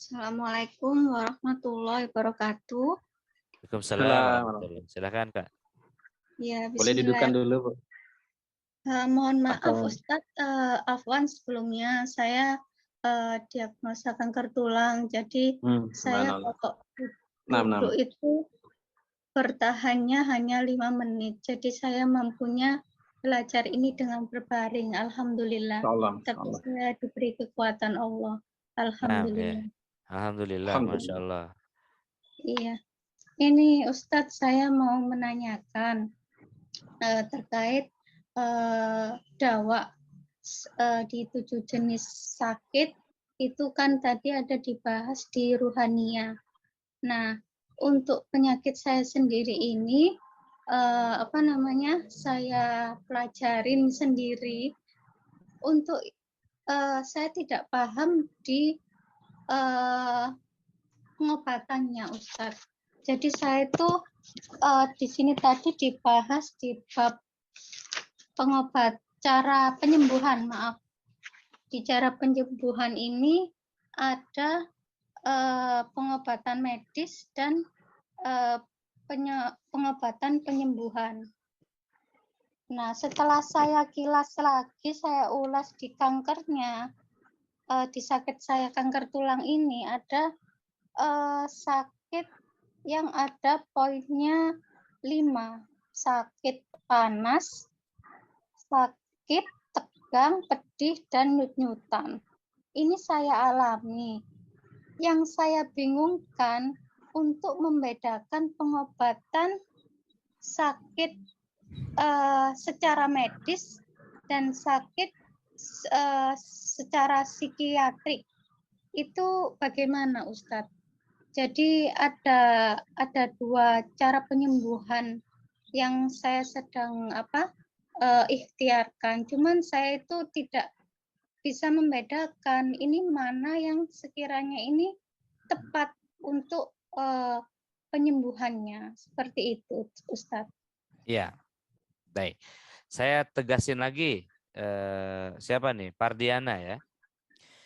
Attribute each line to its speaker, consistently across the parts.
Speaker 1: Assalamualaikum warahmatullahi wabarakatuh.
Speaker 2: Waalaikumsalam
Speaker 3: Salam.
Speaker 2: warahmatullahi. Silakan Kak.
Speaker 1: Ya,
Speaker 3: Boleh
Speaker 1: Bismillah.
Speaker 3: dudukan dulu, Bu.
Speaker 1: Mohon maaf
Speaker 3: Atau
Speaker 1: Ustadz, Afwan sebelumnya saya diagnosa kanker tulang. Jadi saya
Speaker 3: subhanallah.
Speaker 1: kalau
Speaker 3: Enam.
Speaker 1: duduk itu bertahannya hanya 5 menit. Jadi saya mampunya belajar ini dengan berbaring. Alhamdulillah.
Speaker 3: Salam.
Speaker 1: Tapi saya diberi kekuatan Allah.
Speaker 2: Nah, ya.
Speaker 1: Alhamdulillah.
Speaker 2: Alhamdulillah, Masya Allah.
Speaker 1: Iya. Ini Ustadz, saya mau menanyakan terkait dawa di 7 jenis sakit itu kan tadi ada dibahas di Ruhania. Nah, untuk penyakit saya sendiri ini saya pelajarin sendiri. Untuk saya tidak paham di pengobatannya, Ustadz. Jadi saya itu di sini tadi dibahas di bab cara penyembuhan, maaf. Di cara penyembuhan ini ada pengobatan medis dan pengobatan penyembuhan. Nah, setelah saya kilas lagi, saya ulas di kankernya, di sakit saya kanker tulang ini ada sakit yang ada poinnya 5. Sakit panas, sakit, tegang, pedih, dan nyut-nyutan. Ini saya alami. Yang saya bingungkan untuk membedakan pengobatan sakit secara medis dan sakit secara psikiatrik. Itu bagaimana, Ustadz? Jadi ada 2 cara penyembuhan yang saya sedang ikhtiarkan. Cuman saya itu tidak bisa membedakan ini mana yang sekiranya ini tepat untuk penyembuhannya. Seperti itu, Ustadz.
Speaker 2: Iya, baik. Saya tegasin lagi. Siapa nih? Pardiana ya.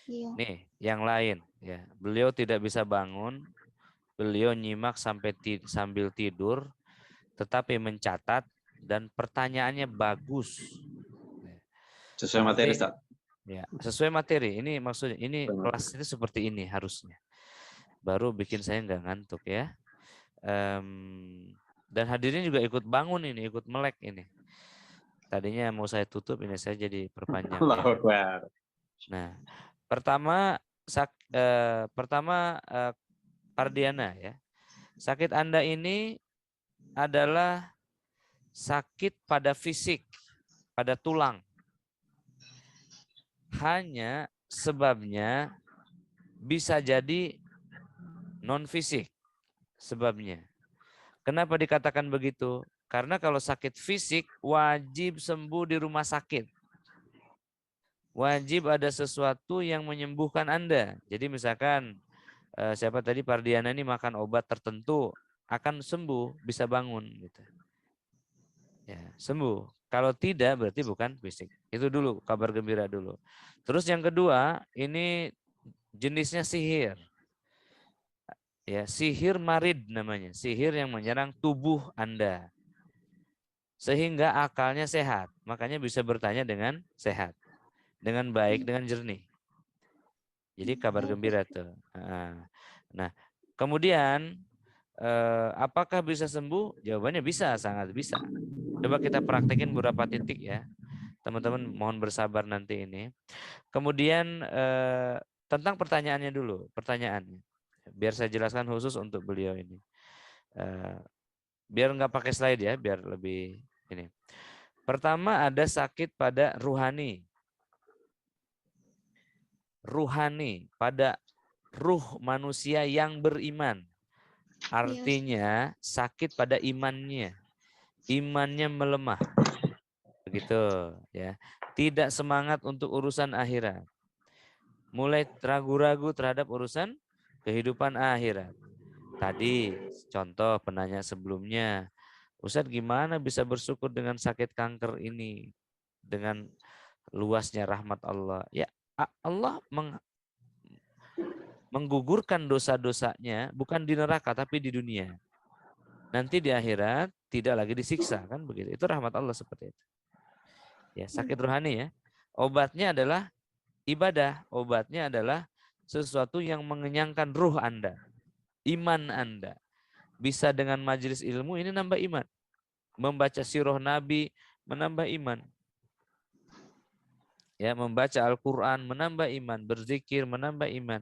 Speaker 1: Iya.
Speaker 2: Nih, yang lain ya. Beliau tidak bisa bangun. Beliau nyimak sambil tidur, tetapi mencatat dan pertanyaannya bagus.
Speaker 3: Sesuai materi, Ustaz.
Speaker 2: Ya, sesuai materi. Ini maksudnya ini kelas itu seperti ini harusnya. Baru bikin saya nggak ngantuk ya. Dan hadirin juga ikut bangun ini, ikut melek ini. Tadinya mau saya tutup, ini saya jadi perpanjang.
Speaker 3: Allahu
Speaker 2: Ya. Nah, pertama Pardiana ya. Sakit Anda ini adalah sakit pada fisik, pada tulang. Hanya sebabnya bisa jadi non fisik sebabnya. Kenapa dikatakan begitu? Karena kalau sakit fisik wajib sembuh di rumah sakit. Wajib ada sesuatu yang menyembuhkan Anda. Jadi misalkan siapa tadi Pardiana ini makan obat tertentu akan sembuh, bisa bangun gitu. Ya, sembuh. Kalau tidak berarti bukan fisik. Itu dulu kabar gembira dulu. Terus yang kedua, ini jenisnya sihir. Ya, sihir marid namanya, sihir yang menyerang tubuh Anda. Sehingga akalnya sehat, makanya bisa bertanya dengan sehat. Dengan baik, dengan jernih. Jadi kabar gembira tuh. Nah, kemudian apakah bisa sembuh? Jawabannya bisa, sangat bisa. Coba kita praktekin beberapa titik ya. Teman-teman mohon bersabar nanti ini. Kemudian tentang pertanyaannya dulu, pertanyaannya. Biar saya jelaskan khusus untuk beliau ini. Biar nggak pakai slide ya, biar lebih ini. Pertama ada sakit pada ruhani. Ruhani pada ruh manusia yang beriman. Artinya sakit pada imannya. Imannya melemah. Begitu ya. Tidak semangat untuk urusan akhirat. Mulai ragu-ragu terhadap urusan kehidupan akhirat. Tadi contoh penanya sebelumnya, Ustadz gimana bisa bersyukur dengan sakit kanker ini? Dengan luasnya rahmat Allah. Ya Allah menggugurkan dosa-dosanya bukan di neraka tapi di dunia. Nanti di akhirat tidak lagi disiksa, kan begitu. Itu rahmat Allah seperti itu. Ya, sakit rohani ya. Obatnya adalah ibadah, obatnya adalah sesuatu yang mengenyangkan ruh Anda, iman Anda. Bisa dengan majelis ilmu ini nambah iman. Membaca sirah Nabi menambah iman. Ya, membaca Al-Qur'an menambah iman, berzikir menambah iman.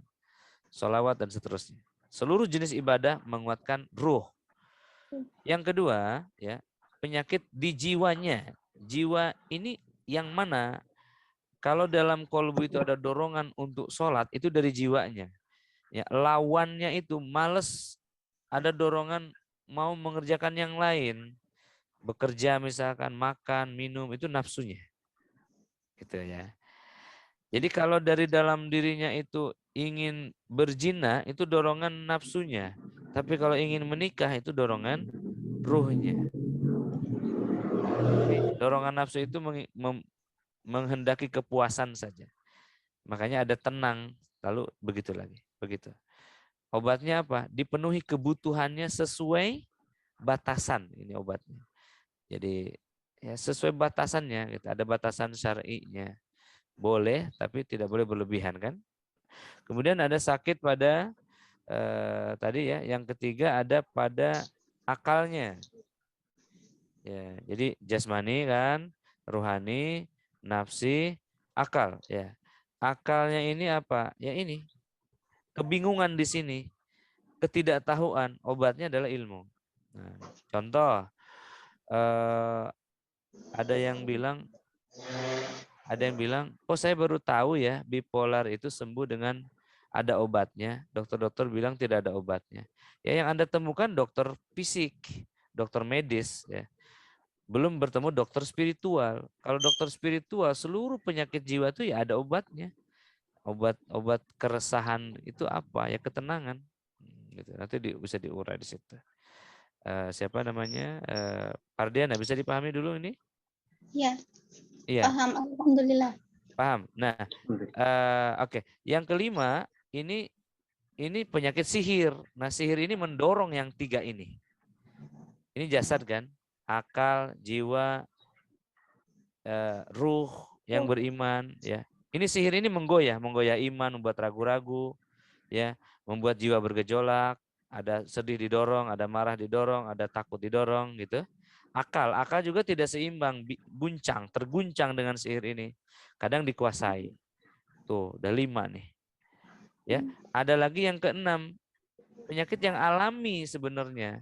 Speaker 2: Sholawat dan seterusnya. Seluruh jenis ibadah menguatkan ruh. Yang kedua, ya, penyakit di jiwanya. Jiwa ini yang mana? Kalau dalam kolbu itu ada dorongan untuk sholat, itu dari jiwanya. Ya, lawannya itu males, ada dorongan mau mengerjakan yang lain. Bekerja misalkan, makan, minum, itu nafsunya. Gitu ya. Jadi kalau dari dalam dirinya itu ingin berzina, itu dorongan nafsunya. Tapi kalau ingin menikah, itu dorongan ruhnya. Dorongan nafsu itu menghendaki kepuasan saja. Makanya ada tenang, lalu begitu lagi. Begitu. Obatnya apa? Dipenuhi kebutuhannya sesuai batasan. Ini obatnya. Jadi ya sesuai batasannya. Gitu. Ada batasan syar'inya. Boleh, tapi tidak boleh berlebihan kan. Kemudian ada sakit pada tadi ya. Yang ketiga ada pada akalnya. Ya, jadi jasmani kan, rohani, nafsi, akal. Ya, akalnya ini apa? Ya ini kebingungan di sini, ketidaktahuan. Obatnya adalah ilmu. Nah, contoh, ada yang bilang. Ada yang bilang, oh saya baru tahu ya bipolar itu sembuh dengan ada obatnya. Dokter-dokter bilang tidak ada obatnya. Ya yang Anda temukan dokter fisik, dokter medis, ya. Belum bertemu dokter spiritual. Kalau dokter spiritual, seluruh penyakit jiwa itu ya ada obatnya. Obat keresahan itu apa? Ya ketenangan. Gitu. Nanti bisa diurai di situ. Siapa namanya? Pardiana, bisa dipahami dulu ini?
Speaker 1: Ya,
Speaker 2: Iya.
Speaker 1: paham. Alhamdulillah.
Speaker 2: Paham. Nah, oke. Yang kelima ini penyakit sihir. Nah, sihir ini mendorong yang tiga ini. Ini jasad kan, akal, jiwa, ruh yang beriman. Ya, ini sihir ini menggoyah iman, membuat ragu-ragu, ya, membuat jiwa bergejolak. Ada sedih didorong, ada marah didorong, ada takut didorong, gitu. Akal juga tidak seimbang, terguncang dengan sihir ini. Kadang dikuasai. Tuh, udah 5 nih. Ya, ada lagi yang keenam, penyakit yang alami sebenarnya.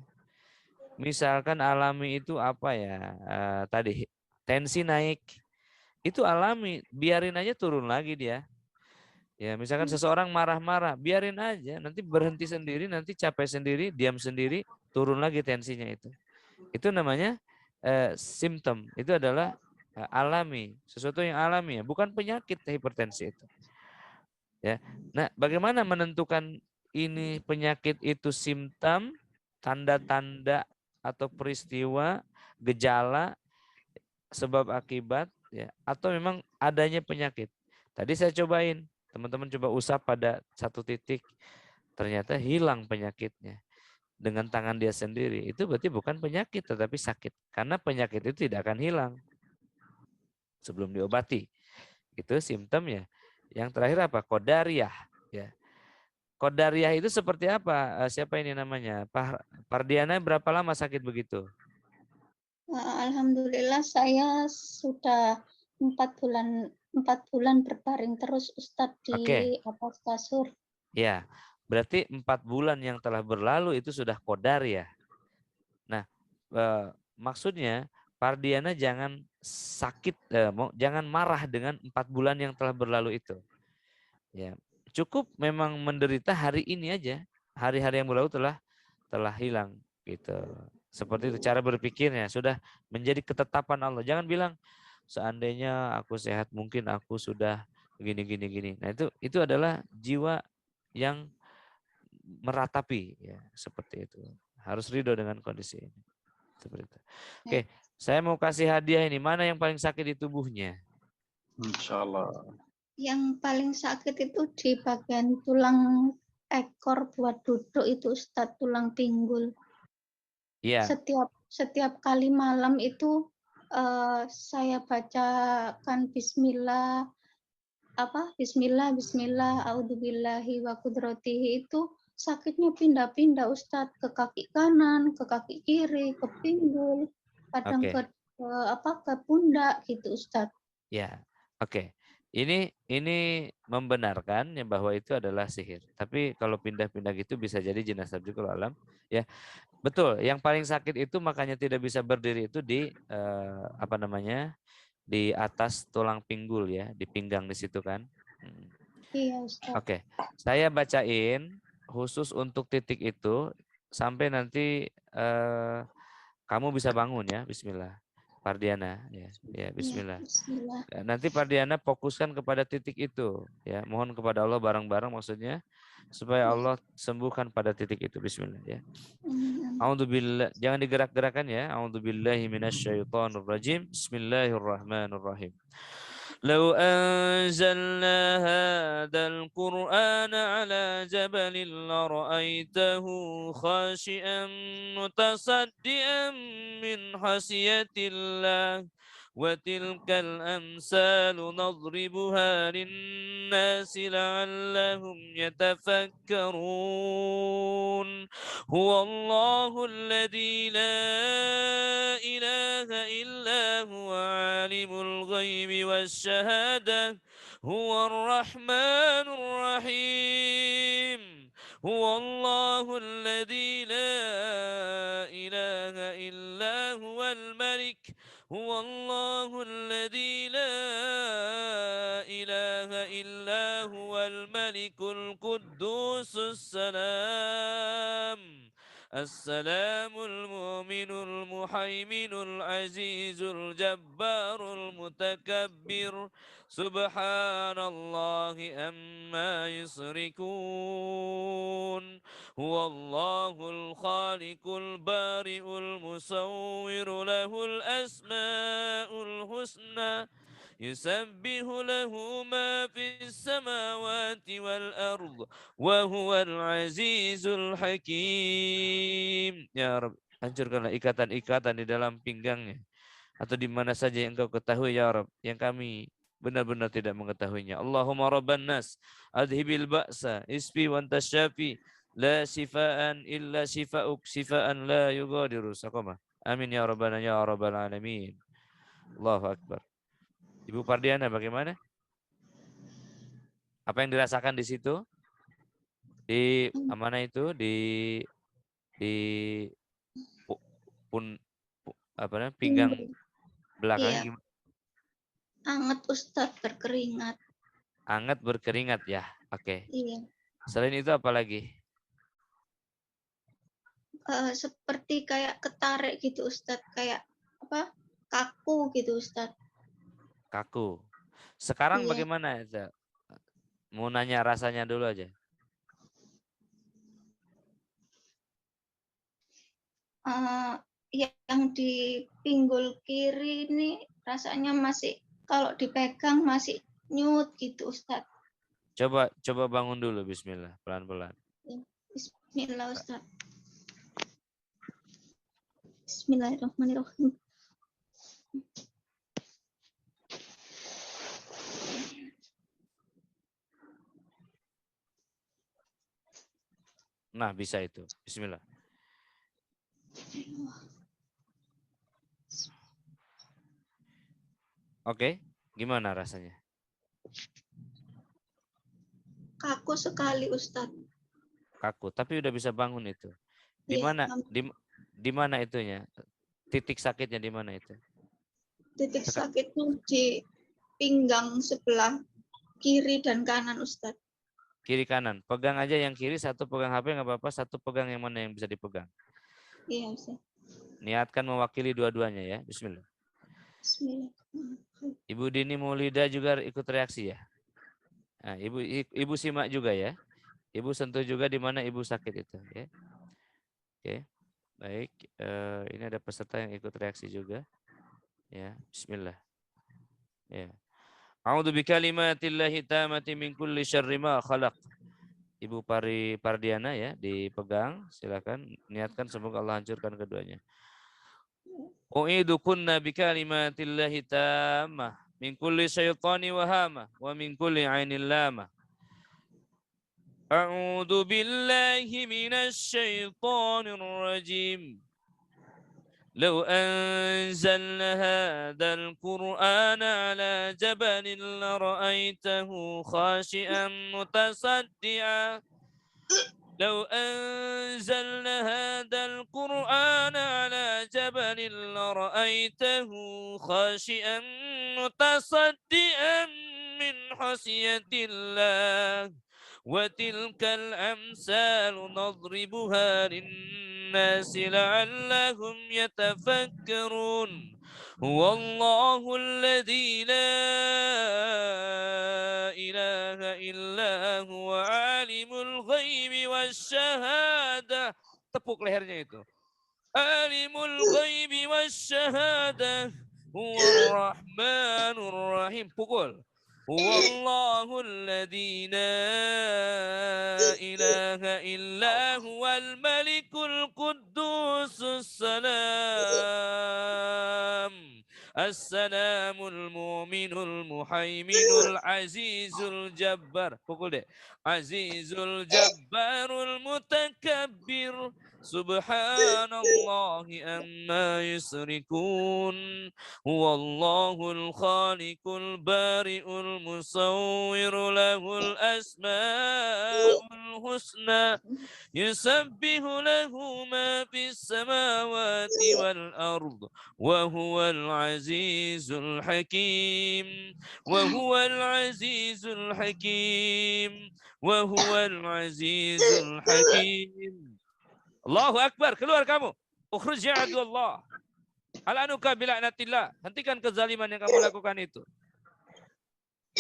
Speaker 2: Misalkan alami itu apa ya? Tadi tensi naik. Itu alami, biarin aja turun lagi dia. Ya, misalkan seseorang marah-marah, biarin aja, nanti berhenti sendiri, nanti capek sendiri, diam sendiri, turun lagi tensinya itu. Itu namanya simptom. Itu adalah alami, sesuatu yang alami ya, bukan penyakit hipertensi itu. Ya. Nah, bagaimana menentukan ini penyakit itu simptom, tanda-tanda atau peristiwa, gejala, sebab akibat, ya, atau memang adanya penyakit. Tadi saya cobain, teman-teman coba usap pada satu titik, ternyata hilang penyakitnya dengan tangan dia sendiri. Itu berarti bukan penyakit, tetapi sakit. Karena penyakit itu tidak akan hilang sebelum diobati. Itu simptomnya. Yang terakhir apa? Qadariyah. Ya. Qadariyah itu seperti apa? Siapa ini namanya? Pardiana berapa lama sakit begitu?
Speaker 1: Alhamdulillah saya sudah 4 bulan berbaring terus Ustadz di atas kasur.
Speaker 2: Ya, berarti 4 bulan yang telah berlalu itu sudah qadar ya. Nah, maksudnya Pardiana jangan sakit, jangan marah dengan 4 bulan yang telah berlalu itu. Ya, cukup memang menderita hari ini aja. Hari-hari yang berlalu telah hilang gitu. Seperti itu cara berpikirnya, sudah menjadi ketetapan Allah. Jangan bilang seandainya aku sehat mungkin aku sudah gini. Nah, itu adalah jiwa yang meratapi ya, seperti itu. Harus ridho dengan kondisi ini. Seperti itu. Oke, saya mau kasih hadiah ini. Mana yang paling sakit di tubuhnya?
Speaker 3: Insya Allah.
Speaker 1: Yang paling sakit itu di bagian tulang ekor buat duduk itu Ustadz, tulang pinggul.
Speaker 2: Iya.
Speaker 1: Setiap kali malam itu saya bacakan Bismillah, Bismillah, A'udzubillahi wa qudratihi, itu sakitnya pindah-pindah Ustadz, ke kaki kanan, ke kaki kiri, ke pinggul, kadang
Speaker 2: Oke.
Speaker 1: ke pundak gitu Ustadz.
Speaker 2: Ya, oke. Ini membenarkan ya bahwa itu adalah sihir. Tapi kalau pindah-pindah gitu bisa jadi jenazah juga alam. Ya, betul. Yang paling sakit itu makanya tidak bisa berdiri itu di di atas tulang pinggul ya, di pinggang di situ kan.
Speaker 1: Iya Ustadz.
Speaker 2: Oke, saya bacain khusus untuk titik itu sampai nanti kamu bisa bangun ya. Bismillah. Pardiana ya Bismillah.
Speaker 1: Bismillah.
Speaker 2: Nanti Pardiana fokuskan kepada titik itu ya. Mohon kepada Allah bareng-bareng maksudnya supaya Allah sembuhkan pada titik itu. Bismillah ya. A'udzubillah, jangan digerak-gerakan ya. A'udzubillahi minasyaitonir rajim. Bismillahirrahmanirrahim. لو أنزلنا هذا القرآن على جبل لرأيته خاشئا متصدئا من خشية الله وتلك الأمثال نضربها للناس لعلهم يتفكرون هو الله الذي لا إله إلا هو عالم الغيب والشهادة هو الرحمن الرحيم هو الله الذي لا إله إلا هو الملك هو الله الذي لا إله إلا هو الملك القدوس السلام المؤمن المهيمن العزيز الجبار المتكبر سبحان الله أما يشركون هو الله الخالق البارئ المصور له الأسماء الحسنى يسبح له ما في السماوات والأرض وهو العزيز الحكيم. Ya Rabb, hancurkanlah ikatan-ikatan di dalam pinggangnya atau di mana saja yang Engkau ketahui ya Rabb, yang kami benar-benar tidak mengetahuinya. Allahumma rabban nas adhibil ba'sa isfi wa anta syafi la sifaan illa sifauk sifaan la yughadiru saqama. Amin ya rabbana ya rabbal alamin. Allahu akbar. Ibu Pardiana bagaimana? Apa yang dirasakan di situ? Di mana itu? Di pinggang belakangnya gimana?
Speaker 1: Anget Ustadz, berkeringat.
Speaker 2: Anget berkeringat ya. Oke.
Speaker 1: Iya.
Speaker 2: Selain itu apa lagi?
Speaker 1: Seperti kayak ketarik gitu Ustadz, kayak kaku gitu Ustadz.
Speaker 2: Kaku. Sekarang
Speaker 1: Iya.
Speaker 2: bagaimana? Mau nanya rasanya dulu aja.
Speaker 1: Yang di pinggul kiri ini rasanya masih, kalau dipegang masih nyut gitu Ustadz.
Speaker 2: Coba bangun dulu. Bismillah, pelan-pelan.
Speaker 1: Bismillah Ustadz. Bismillahirrahmanirrahim.
Speaker 2: Nah, bisa itu. Bismillah. Oke, gimana rasanya?
Speaker 1: Kaku sekali Ustadz.
Speaker 2: Kaku, tapi udah bisa bangun itu. Di mana itunya? Titik sakitnya di mana itu?
Speaker 1: Titik sakitnya di pinggang sebelah kiri dan kanan Ustadz.
Speaker 2: Kiri kanan. Pegang aja yang kiri, satu pegang HP nggak apa-apa, satu pegang yang mana yang bisa dipegang.
Speaker 1: Iya Ustadz.
Speaker 2: Niatkan mewakili dua-duanya ya. Bismillah.
Speaker 1: Bismillah.
Speaker 2: Ibu Dini Maulida juga ikut reaksi ya. Nah, ibu simak juga ya. Ibu sentuh juga di mana ibu sakit itu ya. Oke. Baik, ini ada peserta yang ikut reaksi juga. Ya, bismillah. Ya. A'udzu bikalimatillahi tammati min kulli syarri ma khalaq. Ibu Pardiana ya, dipegang, silakan niatkan semoga Allah hancurkan keduanya. U'idukunna bikalimatillahi tammah min kulli syaitani wahama wa min kulli ainin lamah. A'udzu billahi minasy syaithanir rajim. لو أنزلنا هذا القرآن على جبل لرأيته خاشعا متصدعا لو أنزلنا هذا القرآن على جبل لرأيته خاشعا متصدعا من خشية الله وتلك الأمثال نضربها للناس لعلهم يتفكرون هو الله الذي لا إله إلا هو عالم الغيب والشهادة. Tepuk lehernya itu. Alimul ghaibi wasyahada huwar rahmanur rahim. Pukul. Huwallahu alladzi la ilaha illa huwal malikul quddusus salam. Assalamul mu'minul muhaiminul azizul jabbar. Pukul deh. Azizul jabbarul mutakabbir. Subhanallahi amma yusrikun. Huwallahul khaliqul bari'ul musawwiru lahul asma'ul husna. Yusabbihu lahu ma fis samawati wal ard. Wa huwal azizul hakim. Wa huwal azizul hakim. Wa huwal azizul hakim. Allahu Akbar, keluar kamu. Ukhruj ya Allah. Al-anuka bila'natillah. Hentikan kezaliman yang kamu lakukan itu.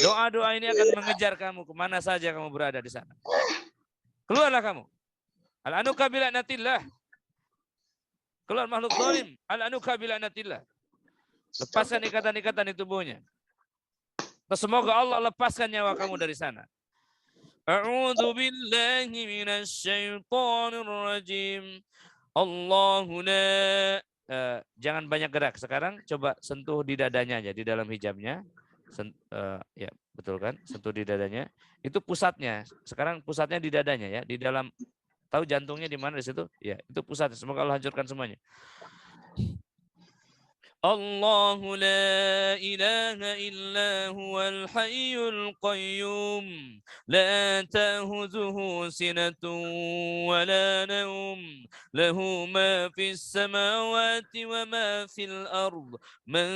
Speaker 2: Doa-doa ini akan mengejar kamu kemana saja kamu berada di sana. Keluarlah kamu. Al-anuka bila'natillah. Keluar makhluk zalim. Al-anuka bila'natillah. Lepaskan ikatan-ikatan di tubuhnya. Semoga Allah lepaskan nyawa kamu dari sana. A'udzu billahi minasy syaithanir rajim. Allahu la jangan banyak gerak. Sekarang coba sentuh di dadanya aja, di dalam hijabnya. Ya, betul kan? Sentuh di dadanya. Itu pusatnya. Sekarang pusatnya di dadanya ya, di dalam, tahu jantungnya di mana di situ? Ya, itu pusatnya. Semoga Allah hancurkan semuanya. الله لا إله إلا هو الحي القيوم لا تأخذه سنة ولا نوم له ما في السماوات وما في الأرض من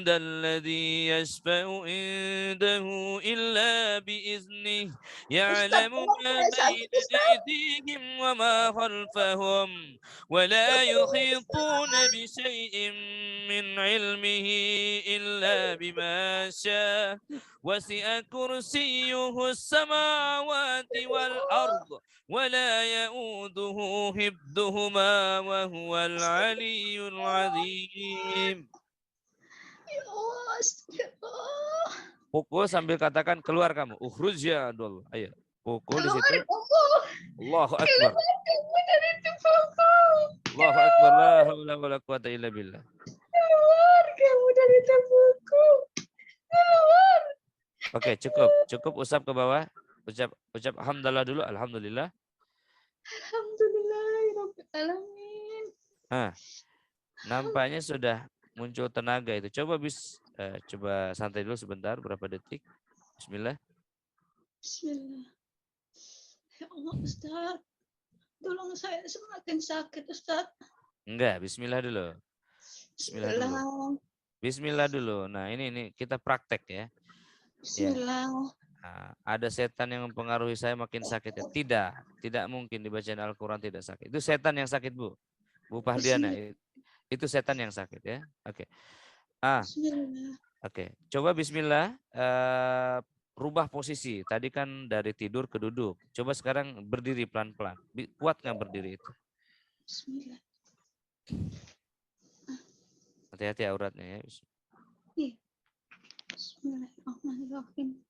Speaker 2: ذا الذي يشفع عنده إلا بإذنه يعلم ما بين أيديهم وما خلفهم ولا يحيطون بشيء من علمه إلا بما شاء وسع كرسيه السماوات والأرض ولا يؤوده حفظهما وهو العلي العظيم. Pukul sambil katakan keluar kamu. Ukhruj ya Abdul. Ayo. Pukul di situ. Allahu Akbar. Allahu Akbar. La haula wala quwata illa billah.
Speaker 1: Keluar kamu dari tubuhku. Keluar.
Speaker 2: Oke, cukup usap ke bawah. Ucap alhamdulillah dulu. Alhamdulillah.
Speaker 1: Alhamdulillahirabbil alamin.
Speaker 2: Nampaknya sudah muncul tenaga itu. Coba santai dulu sebentar, berapa detik. Bismillah.
Speaker 1: Bismillah. Ya Allah Ustaz. Tolong saya semakin sakit Ustaz.
Speaker 2: Enggak, bismillah dulu. Bismillah dulu. Bismillah dulu. Nah, ini kita praktek ya.
Speaker 1: Bismillah.
Speaker 2: Nah, ada setan yang mempengaruhi saya makin sakit ya. Tidak mungkin dibacaan Al-Quran tidak sakit. Itu setan yang sakit, Bu. Bu Pahdiana. Itu setan yang sakit ya. Oke.
Speaker 1: Bismillah.
Speaker 2: Oke. Coba bismillah. Rubah posisi. Tadi kan dari tidur ke duduk. Coba sekarang berdiri pelan-pelan. Kuat nggak berdiri itu?
Speaker 1: Bismillah.
Speaker 2: Hati-hati auratnya ya.
Speaker 1: Bismillahirrahmanirrahim.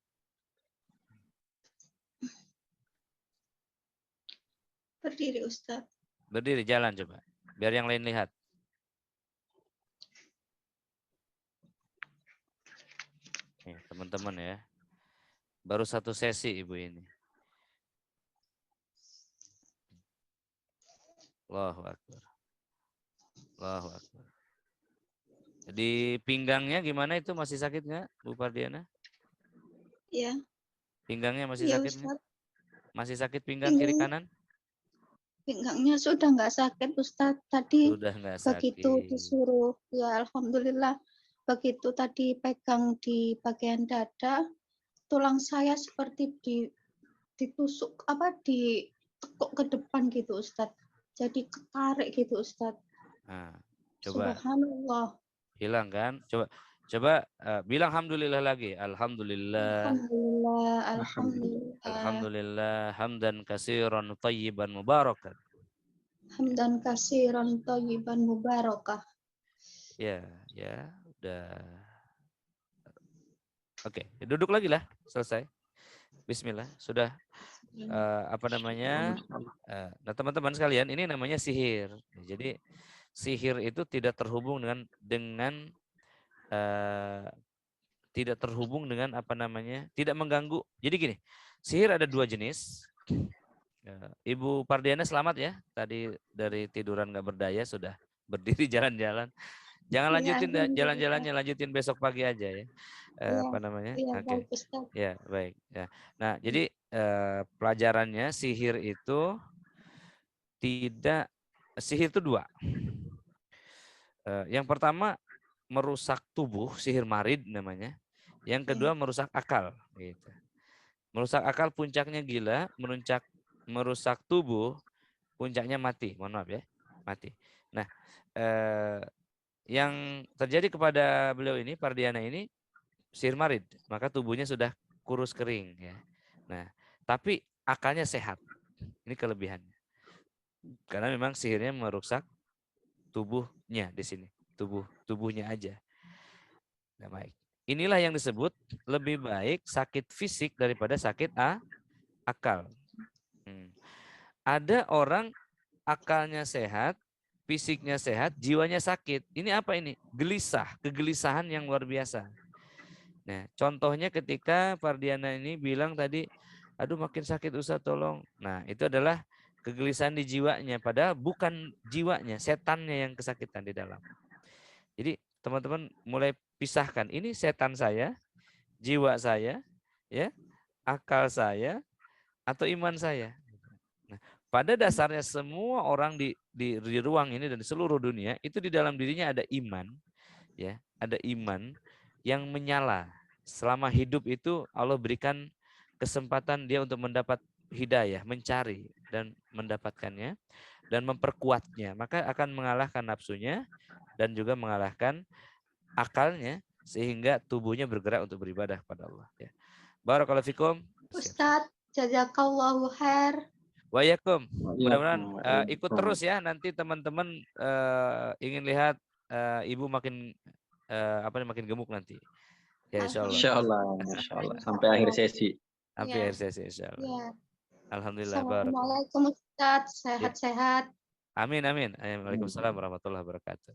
Speaker 1: Berdiri Ustaz.
Speaker 2: Berdiri, jalan coba. Biar yang lain lihat. Nih, teman-teman ya. Baru satu sesi Ibu ini. Allahu Akbar. Allahu Akbar. Di pinggangnya gimana itu, masih sakit nggak Bu Pardiana?
Speaker 1: Ya.
Speaker 2: Pinggangnya masih
Speaker 1: Iya
Speaker 2: sakit nggak?
Speaker 1: Ustaz.
Speaker 2: Masih sakit pinggang kiri kanan?
Speaker 1: Pinggangnya sudah nggak sakit Ustaz. Tadi
Speaker 2: Sudah nggak
Speaker 1: begitu
Speaker 2: sakit.
Speaker 1: disuruh, ya Alhamdulillah, begitu tadi pegang di bagian dada, tulang saya seperti ditusuk, ditekuk ke depan gitu Ustaz. Jadi ketarik gitu Ustaz.
Speaker 2: Nah, coba.
Speaker 1: Subhanallah.
Speaker 2: Hilang kan? Coba bilang alhamdulillah lagi. Alhamdulillah.
Speaker 1: Alhamdulillah. Alhamdulillah.
Speaker 2: Alhamdulillah hamdan katsiran thayyiban mubarakan.
Speaker 1: Hamdan katsiran thayyiban mubarakah.
Speaker 2: Ya, udah. Oke, duduk lagi lah, selesai. Bismillah, sudah apa namanya? Nah, teman-teman sekalian, ini namanya sihir. Jadi sihir itu tidak terhubung dengan tidak terhubung dengan apa namanya? Tidak mengganggu. Jadi gini, sihir ada dua jenis. Ibu Pardiana selamat ya. Tadi dari tiduran nggak berdaya sudah berdiri jalan-jalan. Jangan lanjutin jalan-jalannya, lanjutin besok pagi aja ya. Apa namanya?
Speaker 1: Iya,
Speaker 2: Oke.
Speaker 1: baik, Ustaz.
Speaker 2: Ya, baik. Ya. Nah, jadi pelajarannya sihir itu sihir itu dua. Yang pertama merusak tubuh, sihir marid namanya. Yang kedua merusak akal, gitu. Merusak akal puncaknya gila, merusak tubuh puncaknya mati. Mohon maaf ya, mati. Nah, yang terjadi kepada beliau ini, Pardiana ini, sihir marid, maka tubuhnya sudah kurus kering ya. Nah, tapi akalnya sehat. Ini kelebihannya. Karena memang sihirnya merusak tubuhnya di sini, tubuhnya aja. Nah, baik. Inilah yang disebut lebih baik sakit fisik daripada sakit akal. Ada orang akalnya sehat, fisiknya sehat, jiwanya sakit. Ini apa ini? Gelisah, kegelisahan yang luar biasa. Nah, contohnya ketika Pardiana ini bilang tadi, aduh makin sakit Ustaz tolong. Nah, itu adalah kegelisahan di jiwanya. Padahal bukan jiwanya, setannya yang kesakitan di dalam. Jadi teman-teman mulai pisahkan. Ini setan saya, jiwa saya, ya, akal saya, atau iman saya. Nah, pada dasarnya semua orang di ruang ini dan di seluruh dunia itu di dalam dirinya ada iman, ya, ada iman yang menyala. Selama hidup itu Allah berikan kesempatan dia untuk mendapat hidayah, mencari dan mendapatkannya dan memperkuatnya, maka akan mengalahkan nafsunya dan juga mengalahkan akalnya sehingga tubuhnya bergerak untuk beribadah kepada Allah. Ya. Barakallahu fikum.
Speaker 1: Ustaz, jazakallahu khair.
Speaker 2: Waalaikumsalam. Mudah-mudahan ikut terus ya. Nanti teman-teman ingin lihat ibu makin makin gemuk nanti. Ya
Speaker 3: Insyaallah. Insyaallah. Sampai akhir sesi.
Speaker 2: Sampai akhir sesi insyaallah. Ya. Alhamdulillah.
Speaker 1: Assalamualaikum Ustaz. Sehat-sehat.
Speaker 2: Amin amin. Waalaikumsalam warahmatullahi wabarakatuh.